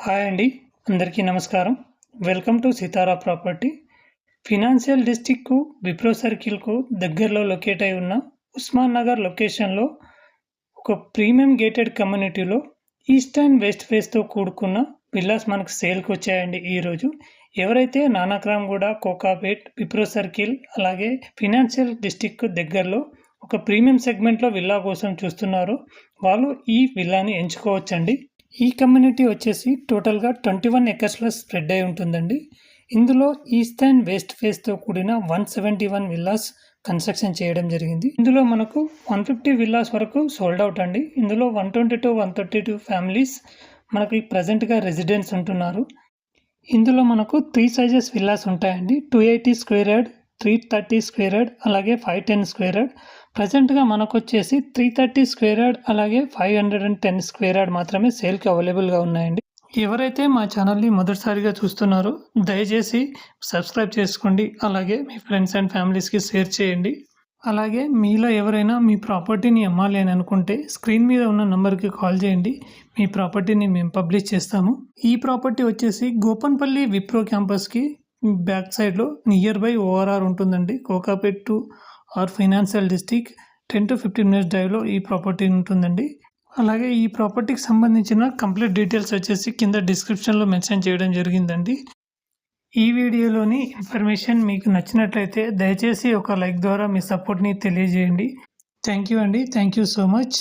Hi అండి. అందరికీ నమస్కారం. Welcome to Sitara property. Financial డిస్ట్రిక్ట్‌కు విప్రో సర్కిల్‌కు దగ్గరలో లొకేట్ అయి ఉన్న ఉస్మాన్ నగర్ లొకేషన్‌లో ఒక ప్రీమియం గేటెడ్ కమ్యూనిటీలో ఈస్ట్ అండ్ వెస్ట్ ఫేస్‌తో కూడుకున్న విల్లాస్ మనకు సేల్‌కి వచ్చాయండి ఈరోజు. ఎవరైతే నానక్రామ్‌గూడ, కోకాపేట్, విప్రో సర్కిల్ అలాగే ఫినాన్షియల్ డిస్ట్రిక్ట్‌కు దగ్గరలో ఒక ప్రీమియం సెగ్మెంట్‌లో విల్లా కోసం చూస్తున్నారో వాళ్ళు ఈ విల్లాని ఎంచుకోవచ్చండి. ఈ కమ్యూనిటీ వచ్చేసి టోటల్‌గా 21 ఎకర్స్‌లో స్ప్రెడ్ అయి ఉంటుందండి. ఇందులో ఈస్ట్ అండ్ వెస్ట్ ఫేస్‌తో కూడిన 171 విల్లాస్ కన్‌స్ట్రక్షన్ చేయడం జరిగింది. ఇందులో మనకు 150 విల్లాస్ వరకు సోల్డ్ అవుట్ అండి. ఇందులో 122 ఫ్యామిలీస్ మనకి ప్రెజెంట్‌గా రెసిడెంట్స్ ఉంటున్నారు. ఇందులో మనకు 3 సైజెస్ విల్లాస్ ఉంటాయండి. 280 స్క్వేర్ యార్డ్, 330 స్క్వేర్ యార్డ్ అలాగే 510 స్క్వేర్ యార్డ్. ప్రెజెంట్‌గా మనకొచ్చేసి 330 స్క్వేర్ యార్డ్ అలాగే 510 స్క్వేర్ యార్డ్ మాత్రమే సేల్‌కి అవైలబుల్‌గా ఉన్నాయండి. ఎవరైతే మా ఛానల్‌ని మొదటిసారిగా చూస్తున్నారో దయచేసి సబ్స్క్రైబ్ చేసుకోండి. అలాగే మీ ఫ్రెండ్స్ అండ్ ఫ్యామిలీస్‌కి షేర్ చేయండి. అలాగే మీలో ఎవరైనా మీ ప్రాపర్టీని అమ్మాలి అని అనుకుంటే స్క్రీన్ మీద ఉన్న నంబర్‌కి కాల్ చేయండి. మీ ప్రాపర్టీని మేము పబ్లిష్ చేస్తాము. ఈ ప్రాపర్టీ వచ్చేసి గోపన్పల్లి విప్రో క్యాంపస్‌కి బ్యాక్ సైడ్‌లో నియర్ బై ఓఆర్ఆర్ ఉంటుందండి. Kokapet to or financial district 10 to 15 minutes డ్రైవ్‌లో ఈ ప్రాపర్టీ ఉంటుందండి. అలాగే ఈ ప్రాపర్టీకి సంబంధించిన కంప్లీట్ డీటెయిల్స్ వచ్చేసి కింద డిస్క్రిప్షన్‌లో మెన్షన్ చేయడం జరిగిందండి. ఈ వీడియోలోని ఇన్ఫర్మేషన్ మీకు నచ్చినట్లయితే దయచేసి ఒక లైక్ ద్వారా మీ సపోర్ట్‌ని తెలియజేయండి. థ్యాంక్ యూ అండి. Thank you so much.